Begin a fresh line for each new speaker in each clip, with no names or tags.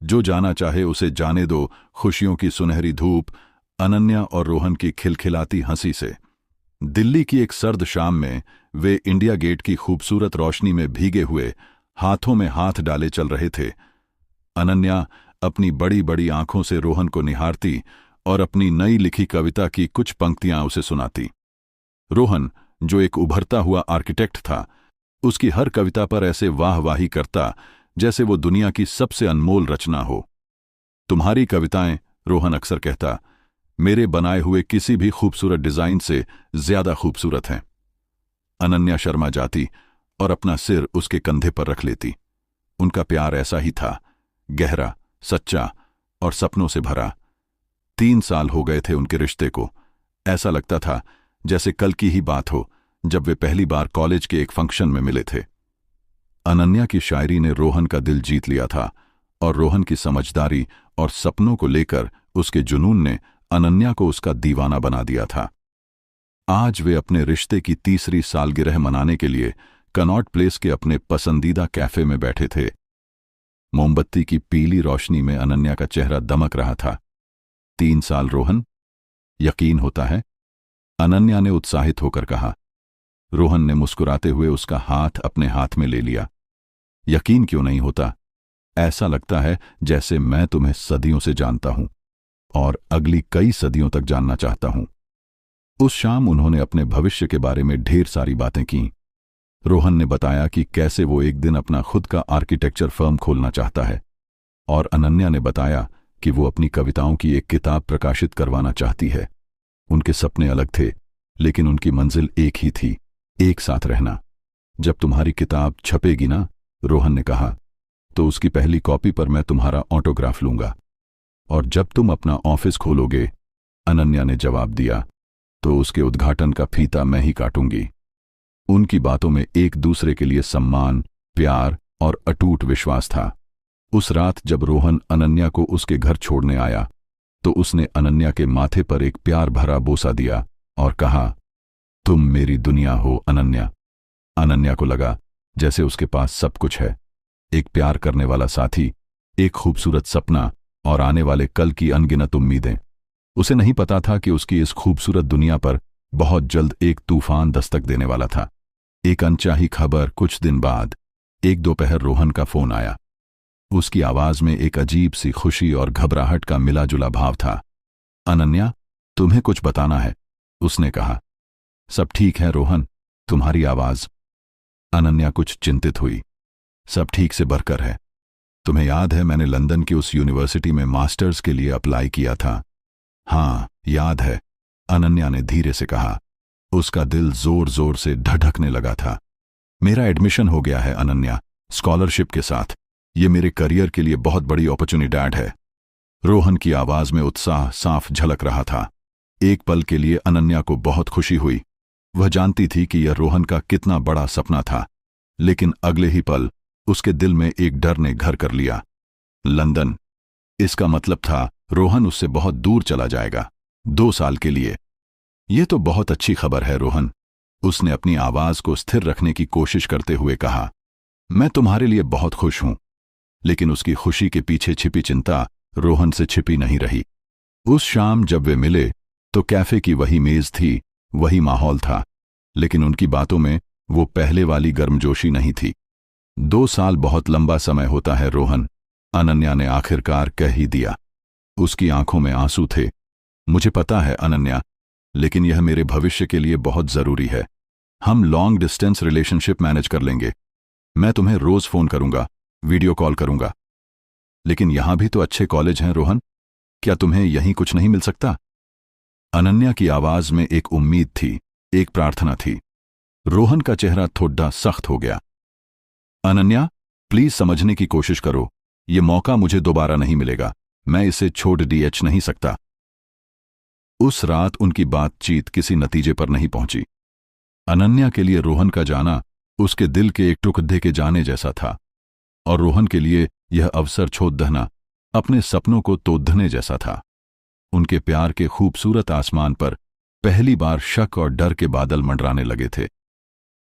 जो जाना चाहे उसे जाने दो। खुशियों की सुनहरी धूप, अनन्या और रोहन की खिलखिलाती हंसी से। दिल्ली की एक सर्द शाम में वे इंडिया गेट की खूबसूरत रोशनी में भीगे हुए, हाथों में हाथ डाले चल रहे थे। अनन्या अपनी बड़ी बड़ी आंखों से रोहन को निहारती और अपनी नई लिखी कविता की कुछ पंक्तियां उसे सुनाती। रोहन, जो एक उभरता हुआ आर्किटेक्ट था, उसकी हर कविता पर ऐसे वाहवाही करता जैसे वो दुनिया की सबसे अनमोल रचना हो। तुम्हारी कविताएं, रोहन अक्सर कहता, मेरे बनाए हुए किसी भी खूबसूरत डिजाइन से ज्यादा खूबसूरत हैं। अनन्या शर्मा जाती और अपना सिर उसके कंधे पर रख लेती। उनका प्यार ऐसा ही था, गहरा, सच्चा और सपनों से भरा। 3 साल हो गए थे उनके रिश्ते को। ऐसा लगता था जैसे कल की ही बात हो, जब वे पहली बार कॉलेज के एक फंक्शन में मिले थे। अनन्या की शायरी ने रोहन का दिल जीत लिया था और रोहन की समझदारी और सपनों को लेकर उसके जुनून ने अनन्या को उसका दीवाना बना दिया था। आज वे अपने रिश्ते की 3री सालगिरह मनाने के लिए कनॉट प्लेस के अपने पसंदीदा कैफे में बैठे थे। मोमबत्ती की पीली रोशनी में अनन्या का चेहरा दमक रहा था। 3 साल रोहन, यकीन होता है? अनन्या ने उत्साहित होकर कहा। रोहन ने मुस्कुराते हुए उसका हाथ अपने हाथ में ले लिया। यकीन क्यों नहीं होता? ऐसा लगता है जैसे मैं तुम्हें सदियों से जानता हूं और अगली कई सदियों तक जानना चाहता हूं। उस शाम उन्होंने अपने भविष्य के बारे में ढेर सारी बातें की। रोहन ने बताया कि कैसे वो एक दिन अपना खुद का आर्किटेक्चर फर्म खोलना चाहता है, और अनन्या ने बताया कि वो अपनी कविताओं की एक किताब प्रकाशित करवाना चाहती है। उनके सपने अलग थे, लेकिन उनकी मंजिल एक ही थी, एक साथ रहना। जब तुम्हारी किताब छपेगी ना, रोहन ने कहा, तो उसकी पहली कॉपी पर मैं तुम्हारा ऑटोग्राफ लूंगा। और जब तुम अपना ऑफिस खोलोगे, अनन्या ने जवाब दिया, तो उसके उद्घाटन का फीता मैं ही काटूंगी। उनकी बातों में एक दूसरे के लिए सम्मान, प्यार और अटूट विश्वास था। उस रात जब रोहन अनन्या को उसके घर छोड़ने आया, तो उसने अनन्या के माथे पर एक प्यार भरा बोसा दिया और कहा, तुम मेरी दुनिया हो अनन्या। अनन्या को लगा जैसे उसके पास सब कुछ है, एक प्यार करने वाला साथी, एक खूबसूरत सपना और आने वाले कल की अनगिनत उम्मीदें। उसे नहीं पता था कि उसकी इस खूबसूरत दुनिया पर बहुत जल्द एक तूफान दस्तक देने वाला था। एक अनचाही खबर। कुछ दिन बाद एक दोपहर रोहन का फोन आया। उसकी आवाज में एक अजीब सी खुशी और घबराहट का मिला जुला भाव था। अनन्या, तुम्हें कुछ बताना है, उसने कहा। सब ठीक है रोहन, तुम्हारी आवाज। अनन्या कुछ चिंतित हुई। सब ठीक से बढ़कर है। तुम्हें याद है मैंने लंदन की उस यूनिवर्सिटी में मास्टर्स के लिए अप्लाई किया था? हाँ, याद है, अनन्या ने धीरे से कहा। उसका दिल जोर जोर से धड़कने लगा था। मेरा एडमिशन हो गया है अनन्या, स्कॉलरशिप के साथ। ये मेरे करियर के लिए बहुत बड़ी अपॉर्चुनिटी है। रोहन की आवाज में उत्साह साफ झलक रहा था। एक पल के लिए अनन्या को बहुत खुशी हुई। वह जानती थी कि यह रोहन का कितना बड़ा सपना था, लेकिन अगले ही पल उसके दिल में एक डर ने घर कर लिया। लंदन, इसका मतलब था रोहन उससे बहुत दूर चला जाएगा, 2 साल के लिए। यह तो बहुत अच्छी खबर है रोहन, उसने अपनी आवाज को स्थिर रखने की कोशिश करते हुए कहा। मैं तुम्हारे लिए बहुत खुश हूं। लेकिन उसकी खुशी के पीछे छिपी चिंता रोहन से छिपी नहीं रही। उस शाम जब वे मिले तो कैफे की वही मेज थी, वही माहौल था, लेकिन उनकी बातों में वो पहले वाली गर्मजोशी नहीं थी। 2 साल बहुत लंबा समय होता है रोहन, अनन्या ने आखिरकार कह ही दिया। उसकी आंखों में आंसू थे। मुझे पता है अनन्या, लेकिन यह मेरे भविष्य के लिए बहुत जरूरी है। हम लॉन्ग डिस्टेंस रिलेशनशिप मैनेज कर लेंगे। मैं तुम्हें रोज फोन करूंगा, वीडियो कॉल करूंगा। लेकिन यहां भी तो अच्छे कॉलेज हैं रोहन, क्या तुम्हें यहीं कुछ नहीं मिल सकता? अनन्या की आवाज में एक उम्मीद थी, एक प्रार्थना थी। रोहन का चेहरा थोड़ा सख्त हो गया। अनन्या, प्लीज समझने की कोशिश करो। ये मौका मुझे दोबारा नहीं मिलेगा। मैं इसे छोड़ DH नहीं सकता। उस रात उनकी बातचीत किसी नतीजे पर नहीं पहुंची। अनन्या के लिए रोहन का जाना उसके दिल के एक टुकड़े के जाने जैसा था, और रोहन के लिए यह अवसर छोड़ देना अपने सपनों को तोड़ने जैसा था। उनके प्यार के खूबसूरत आसमान पर पहली बार शक और डर के बादल मंडराने लगे थे।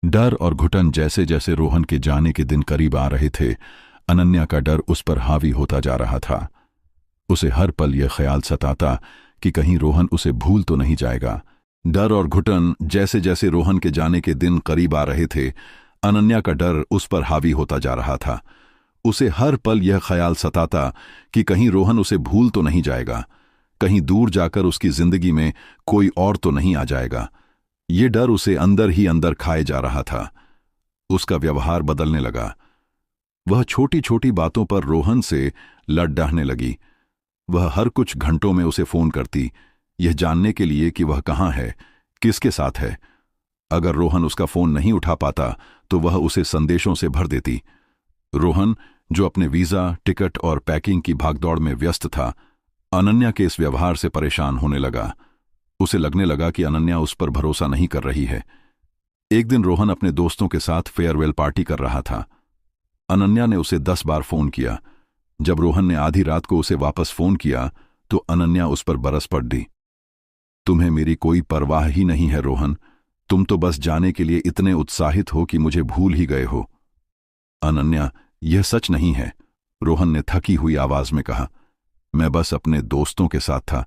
डर और घुटन जैसे जैसे रोहन के जाने के दिन करीब आ रहे थे, अनन्या का डर उस पर हावी होता जा रहा था। उसे हर पल यह ख्याल सताता कि कहीं रोहन उसे भूल तो नहीं जाएगा। डर और घुटन जैसे जैसे रोहन के जाने के दिन करीब आ रहे थे, अनन्या का डर उस पर हावी होता जा रहा था। उसे हर पल यह ख्याल सताता कि कहीं रोहन उसे भूल तो नहीं जाएगा, कहीं दूर जाकर उसकी जिंदगी में कोई और तो नहीं आ जाएगा। ये डर उसे अंदर ही अंदर खाए जा रहा था। उसका व्यवहार बदलने लगा। वह छोटी छोटी बातों पर रोहन से लड़ डाहने लगी। वह हर कुछ घंटों में उसे फोन करती, यह जानने के लिए कि वह कहाँ है, किसके साथ है। अगर रोहन उसका फोन नहीं उठा पाता तो वह उसे संदेशों से भर देती। रोहन, जो अपने वीजा, टिकट और पैकिंग की भागदौड़ में व्यस्त था, अनन्या के इस व्यवहार से परेशान होने लगा। उसे लगने लगा कि अनन्या उस पर भरोसा नहीं कर रही है। एक दिन रोहन अपने दोस्तों के साथ फेयरवेल पार्टी कर रहा था। अनन्या ने उसे 10 बार फोन किया। जब रोहन ने आधी रात को उसे वापस फोन किया तो अनन्या उस पर बरस पड़ी। तुम्हें मेरी कोई परवाह ही नहीं है रोहन, तुम तो बस जाने के लिए इतने उत्साहित हो कि मुझे भूल ही गए हो। अनन्या, यह सच नहीं है, रोहन ने थकी हुई आवाज में कहा। मैं बस अपने दोस्तों के साथ था,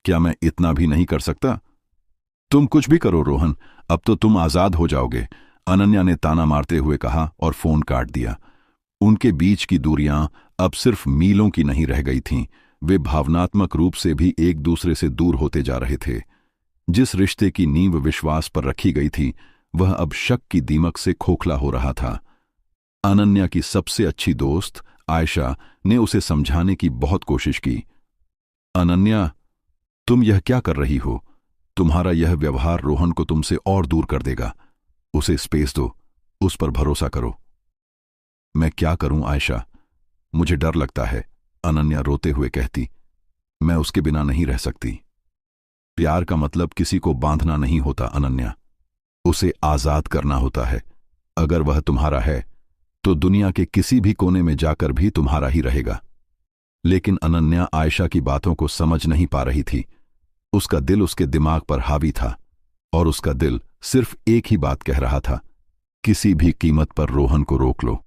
क्या मैं इतना भी नहीं कर सकता? तुम कुछ भी करो रोहन, अब तो तुम आजाद हो जाओगे, अनन्या ने ताना मारते हुए कहा और फोन काट दिया। उनके बीच की दूरियां अब सिर्फ मीलों की नहीं रह गई थीं, वे भावनात्मक रूप से भी एक दूसरे से दूर होते जा रहे थे। जिस रिश्ते की नींव विश्वास पर रखी गई थी, वह अब शक की दीमक से खोखला हो रहा था। अनन्या की सबसे अच्छी दोस्त आयशा ने उसे समझाने की बहुत कोशिश की। अनन्या, तुम यह क्या कर रही हो? तुम्हारा यह व्यवहार रोहन को तुमसे और दूर कर देगा। उसे स्पेस दो, उस पर भरोसा करो। मैं क्या करूं आयशा, मुझे डर लगता है, अनन्या रोते हुए कहती। मैं उसके बिना नहीं रह सकती। प्यार का मतलब किसी को बांधना नहीं होता अनन्या, उसे आजाद करना होता है। अगर वह तुम्हारा है तो दुनिया के किसी भी कोने में जाकर भी तुम्हारा ही रहेगा। लेकिन अनन्या आयशा की बातों को समझ नहीं पा रही थी। उसका दिल उसके दिमाग पर हावी था और उसका दिल सिर्फ एक ही बात कह रहा था, किसी भी कीमत पर रोहन को रोक लो।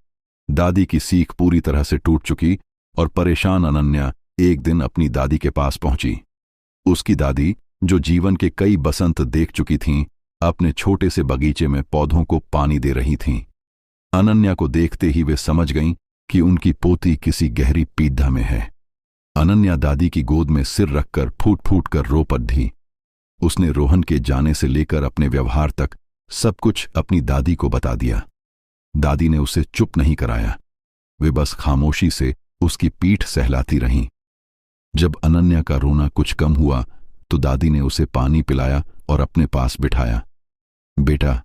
दादी की सीख पूरी तरह से टूट चुकी और परेशान अनन्या एक दिन अपनी दादी के पास पहुंची। उसकी दादी, जो जीवन के कई बसंत देख चुकी थीं, अपने छोटे से बगीचे में पौधों को पानी दे रही थीं। अनन्या को देखते ही वे समझ गईं कि उनकी पोती किसी गहरी पीड़ा में है। अनन्या दादी की गोद में सिर रखकर फूट फूट कर रो पड़ी। उसने रोहन के जाने से लेकर अपने व्यवहार तक सब कुछ अपनी दादी को बता दिया। दादी ने उसे चुप नहीं कराया, वे बस खामोशी से उसकी पीठ सहलाती रहीं। जब अनन्या का रोना कुछ कम हुआ तो दादी ने उसे पानी पिलाया और अपने पास बिठाया। बेटा,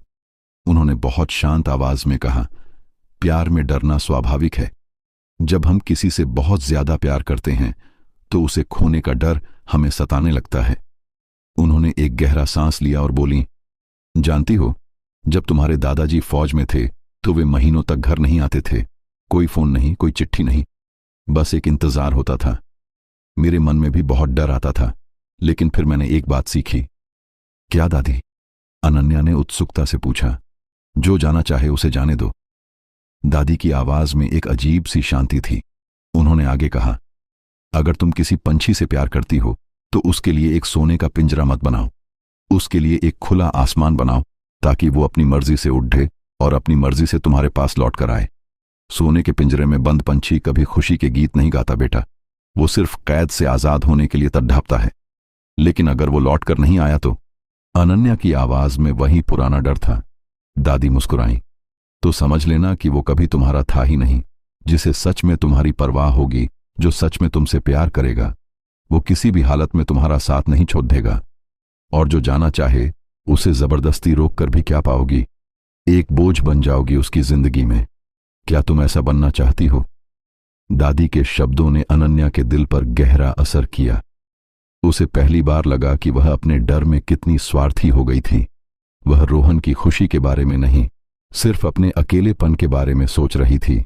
उन्होंने बहुत शांत आवाज में कहा, प्यार में डरना स्वाभाविक है। जब हम किसी से बहुत ज्यादा प्यार करते हैं तो उसे खोने का डर हमें सताने लगता है। उन्होंने एक गहरा सांस लिया और बोली, जानती हो, जब तुम्हारे दादाजी फौज में थे तो वे महीनों तक घर नहीं आते थे। कोई फोन नहीं, कोई चिट्ठी नहीं, बस एक इंतजार होता था। मेरे मन में भी बहुत डर आता था, लेकिन फिर मैंने एक बात सीखी। क्या दादी? अनन्या ने उत्सुकता से पूछा। जो जाना चाहे उसे जाने दो। दादी की आवाज में एक अजीब सी शांति थी। उन्होंने आगे कहा, अगर तुम किसी पंछी से प्यार करती हो तो उसके लिए एक सोने का पिंजरा मत बनाओ। उसके लिए एक खुला आसमान बनाओ ताकि वो अपनी मर्जी से उड़े और अपनी मर्जी से तुम्हारे पास लौट कर आए। सोने के पिंजरे में बंद पंछी कभी खुशी के गीत नहीं गाता बेटा, वो सिर्फ कैद से आजाद होने के लिए तड़पता है। लेकिन अगर वो लौट कर नहीं आया तो? अनन्या की आवाज में वही पुराना डर था। दादी मुस्कुराई। तो समझ लेना कि वो कभी तुम्हारा था ही नहीं। जिसे सच में तुम्हारी परवाह होगी, जो सच में तुमसे प्यार करेगा, वो किसी भी हालत में तुम्हारा साथ नहीं छोड़ देगा। और जो जाना चाहे उसे जबरदस्ती रोक कर भी क्या पाओगी? एक बोझ बन जाओगी उसकी जिंदगी में। क्या तुम ऐसा बनना चाहती हो? दादी के शब्दों ने अनन्या के दिल पर गहरा असर किया। उसे पहली बार लगा कि वह अपने डर में कितनी स्वार्थी हो गई थी। वह रोहन की खुशी के बारे में नहीं, सिर्फ अपने अकेलेपन के बारे में सोच रही थी।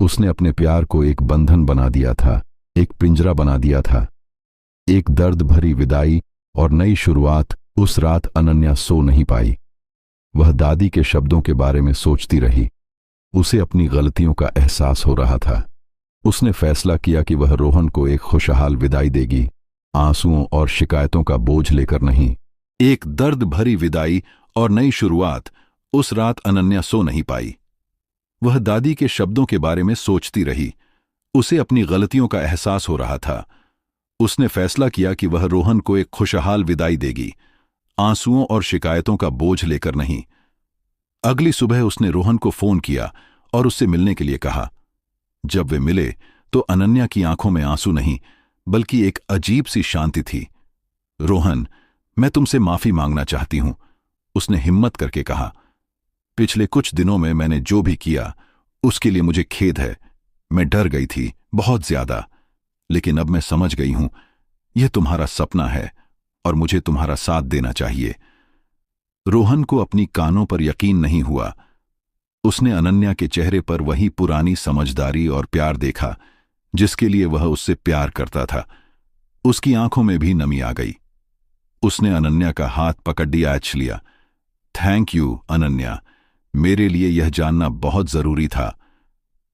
उसने अपने प्यार को एक बंधन बना दिया था, एक पिंजरा बना दिया था। एक दर्द भरी विदाई और नई शुरुआत। उस रात अनन्या सो नहीं पाई। वह दादी के शब्दों के बारे में सोचती रही। उसे अपनी गलतियों का एहसास हो रहा था। उसने फैसला किया कि वह रोहन को एक खुशहाल विदाई देगी, आंसुओं और शिकायतों का बोझ लेकर नहीं। एक दर्द भरी विदाई और नई शुरुआत। उस रात अनन्या सो नहीं पाई। वह दादी के शब्दों के बारे में सोचती रही। उसे अपनी गलतियों का एहसास हो रहा था। उसने फैसला किया कि वह रोहन को एक खुशहाल विदाई देगी, आंसुओं और शिकायतों का बोझ लेकर नहीं। अगली सुबह उसने रोहन को फोन किया और उससे मिलने के लिए कहा। जब वे मिले तो अनन्या की आंखों में आंसू नहीं, बल्कि एक अजीब सी शांति थी। रोहन, मैं तुमसे माफी मांगना चाहती हूं, उसने हिम्मत करके कहा। पिछले कुछ दिनों में मैंने जो भी किया उसके लिए मुझे खेद है। मैं डर गई थी, बहुत ज्यादा, लेकिन अब मैं समझ गई हूं यह तुम्हारा सपना है और मुझे तुम्हारा साथ देना चाहिए। रोहन को अपनी कानों पर यकीन नहीं हुआ। उसने अनन्या के चेहरे पर वही पुरानी समझदारी और प्यार देखा जिसके लिए वह उससे प्यार करता था। उसकी आंखों में भी नमी आ गई। उसने अनन्या का हाथ पकड़ लिया, लिया। थैंक यू अनन्या, मेरे लिए यह जानना बहुत जरूरी था।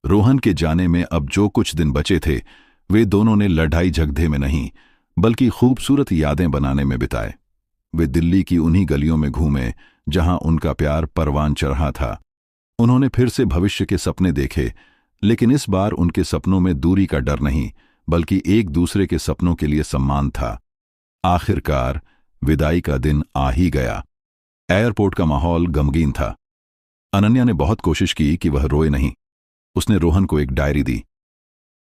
रोहन के जाने में अब जो कुछ दिन बचे थे वे दोनों ने लड़ाई झगड़े में नहीं, बल्कि खूबसूरत यादें बनाने में बिताए। वे दिल्ली की उन्हीं गलियों में घूमे जहां उनका प्यार परवान चढ़ा था। उन्होंने फिर से भविष्य के सपने देखे, लेकिन इस बार उनके सपनों में दूरी का डर नहीं, बल्कि एक दूसरे के सपनों के लिए सम्मान था। आखिरकार विदाई का दिन आ ही गया। एयरपोर्ट का माहौल गमगीन था। अनन्या ने बहुत कोशिश की कि वह रोए नहीं। उसने रोहन को एक डायरी दी।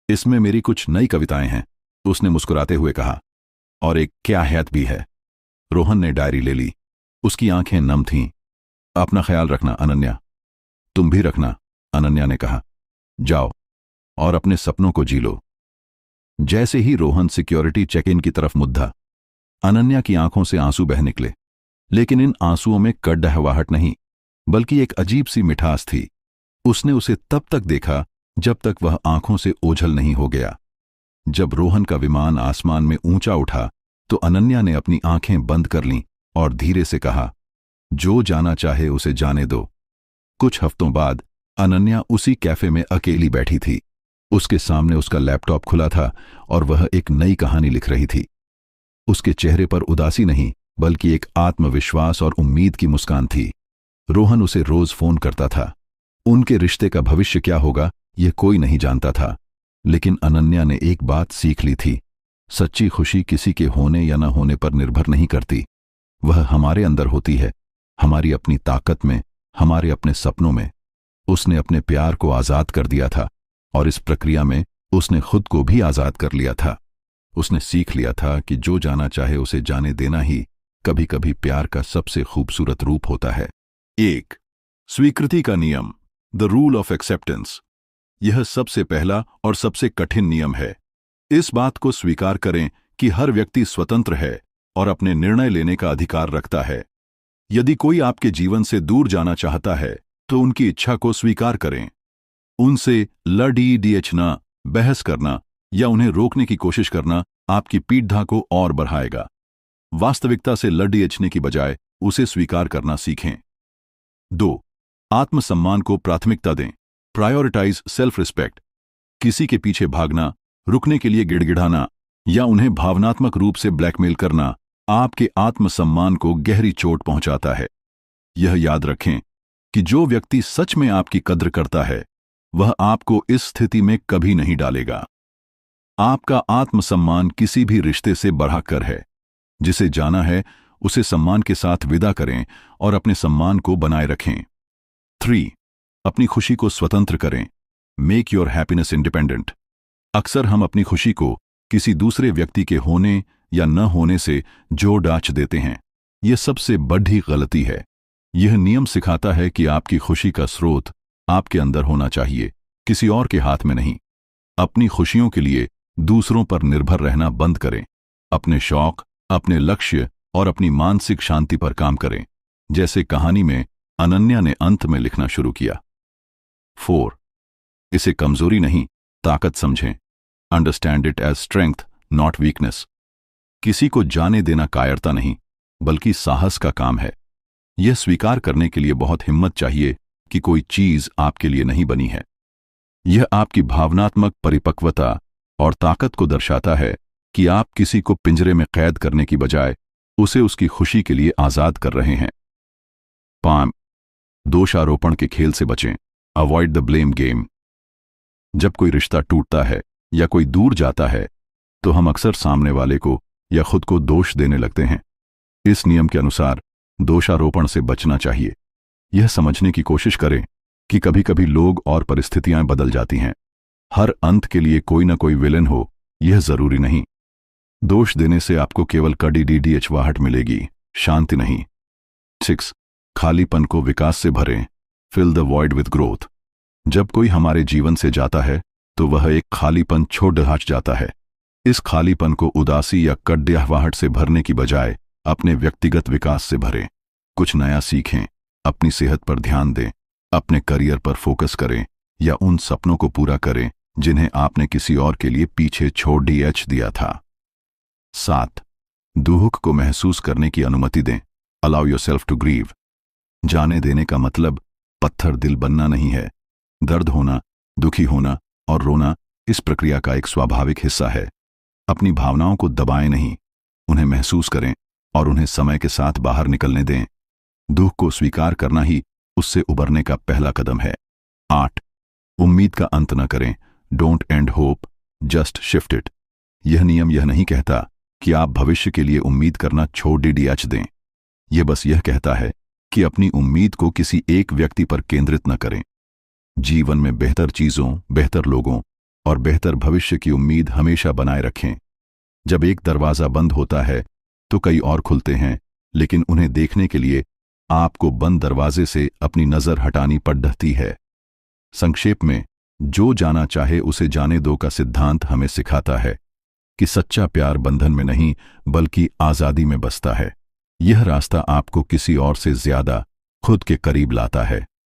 इसमें मेरी कुछ नई कविताएं हैं, उसने मुस्कुराते हुए कहा, और एक क्या हैत भी है। रोहन ने डायरी ले ली। उसकी आंखें नम थीं। अपना ख्याल रखना अनन्या। तुम भी रखना, अनन्या ने कहा। जाओ और अपने सपनों को जी लो। जैसे ही रोहन सिक्योरिटी चेक इन की तरफ मुद्दा, अनन्या की आंखों से आंसू बह निकले। लेकिन इन आंसुओं में कड़वाहट नहीं, बल्कि एक अजीब सी मिठास थी। उसने उसे तब तक देखा जब तक वह आंखों से ओझल नहीं हो गया। जब रोहन का विमान आसमान में ऊंचा उठा तो अनन्या ने अपनी आंखें बंद कर लीं और धीरे से कहा, जो जाना चाहे उसे जाने दो। कुछ हफ्तों बाद अनन्या उसी कैफे में अकेली बैठी थी। उसके सामने उसका लैपटॉप खुला था और वह एक नई कहानी लिख रही थी। उसके चेहरे पर उदासी नहीं, बल्कि एक आत्मविश्वास और उम्मीद की मुस्कान थी। रोहन उसे रोज फोन करता था। उनके रिश्ते का भविष्य क्या होगा यह कोई नहीं जानता था, लेकिन अनन्या ने एक बात सीख ली थी। सच्ची खुशी किसी के होने या न होने पर निर्भर नहीं करती। वह हमारे अंदर होती है, हमारी अपनी ताकत में, हमारे अपने सपनों में। उसने अपने प्यार को आजाद कर दिया था और इस प्रक्रिया में उसने खुद को भी आजाद कर लिया था। उसने सीख लिया था कि जो जाना चाहे उसे जाने देना ही कभी कभी प्यार का सबसे खूबसूरत रूप होता है। 1. स्वीकृति का नियम, द रूल ऑफ एक्सेप्टेंस। यह सबसे पहला और सबसे कठिन नियम है। इस बात को स्वीकार करें कि हर व्यक्ति स्वतंत्र है और अपने निर्णय लेने का अधिकार रखता है। यदि कोई आपके जीवन से दूर जाना चाहता है तो उनकी इच्छा को स्वीकार करें। उनसे लड़ना, बहस करना या उन्हें रोकने की कोशिश करना आपकी पीड़ा को और बढ़ाएगा। वास्तविकता से लड़ने की बजाय उसे स्वीकार करना सीखें। 2. आत्मसम्मान को प्राथमिकता दें, प्रायोरिटाइज सेल्फ रिस्पेक्ट। किसी के पीछे भागना, रुकने के लिए गिड़गिड़ाना या उन्हें भावनात्मक रूप से ब्लैकमेल करना आपके आत्मसम्मान को गहरी चोट पहुंचाता है। यह याद रखें कि जो व्यक्ति सच में आपकी कद्र करता है वह आपको इस स्थिति में कभी नहीं डालेगा। आपका आत्मसम्मान किसी भी रिश्ते से बढ़ाकर है। जिसे जाना है उसे सम्मान के साथ विदा करें और अपने सम्मान को बनाए रखें। 3. अपनी खुशी को स्वतंत्र करें, मेक योर हैप्पीनेस इंडिपेंडेंट। अक्सर हम अपनी खुशी को किसी दूसरे व्यक्ति के होने या न होने से जोड़ डाच देते हैं। यह सबसे बड़ी गलती है। यह नियम सिखाता है कि आपकी खुशी का स्रोत आपके अंदर होना चाहिए, किसी और के हाथ में नहीं। अपनी खुशियों के लिए दूसरों पर निर्भर रहना बंद करें। अपने शौक, अपने लक्ष्य और अपनी मानसिक शांति पर काम करें, जैसे कहानी में अनन्या ने अंत में लिखना शुरू किया। 4. इसे कमजोरी नहीं, ताकत समझें। Understand it as strength, not weakness. किसी को जाने देना कायरता नहीं, बल्कि साहस का काम है। यह स्वीकार करने के लिए बहुत हिम्मत चाहिए कि कोई चीज आपके लिए नहीं बनी है। यह आपकी भावनात्मक परिपक्वता और ताकत को दर्शाता है कि आप किसी को पिंजरे में कैद करने की बजाय उसे उसकी खुशी के लिए आजाद कर रहे हैं। 5. दोषारोपण के खेल से बचें। Avoid the blame game. जब कोई रिश्ता टूटता है या कोई दूर जाता है तो हम अक्सर सामने वाले को या खुद को दोष देने लगते हैं। इस नियम के अनुसार दोषारोपण से बचना चाहिए। यह समझने की कोशिश करें कि कभी कभी लोग और परिस्थितियां बदल जाती हैं। हर अंत के लिए कोई ना कोई विलेन हो, यह जरूरी नहीं। दोष देने से आपको केवल कड़ी अचवाहट मिलेगी, शांति नहीं। 6. खालीपन को विकास से भरें। Fill the void with growth. जब कोई हमारे जीवन से जाता है तो वह एक खालीपन छोड़ जाता है। इस खालीपन को उदासी या कड्याहवाहट से भरने की बजाय अपने व्यक्तिगत विकास से भरें। कुछ नया सीखें, अपनी सेहत पर ध्यान दें, अपने करियर पर फोकस करें या उन सपनों को पूरा करें जिन्हें आपने किसी और के लिए पीछे छोड़ दिया था। 7. दुख को महसूस करने की अनुमति दें। Allow yourself to grieve. जाने देने का मतलब पत्थर दिल बनना नहीं है। दर्द होना, दुखी होना और रोना इस प्रक्रिया का एक स्वाभाविक हिस्सा है। अपनी भावनाओं को दबाएं नहीं, उन्हें महसूस करें और उन्हें समय के साथ बाहर निकलने दें। दुख को स्वीकार करना ही उससे उबरने का पहला कदम है। 8. उम्मीद का अंत न करें। Don't and hope, just shift it. यह नियम यह नहीं कहता कि आप भविष्य के लिए उम्मीद करना छोड़ दें। यह बस यह कहता है कि अपनी उम्मीद को किसी एक व्यक्ति पर केंद्रित न करें। जीवन में बेहतर चीजों, बेहतर लोगों और बेहतर भविष्य की उम्मीद हमेशा बनाए रखें। जब एक दरवाजा बंद होता है तो कई और खुलते हैं, लेकिन उन्हें देखने के लिए आपको बंद दरवाजे से अपनी नजर हटानी पड़ती है। संक्षेप में, जो जाना चाहे उसे जाने दो का सिद्धांत हमें सिखाता है कि सच्चा प्यार बंधन में नहीं बल्कि आजादी में बसता है। यह रास्ता आपको किसी और से ज्यादा खुद के करीब लाता है।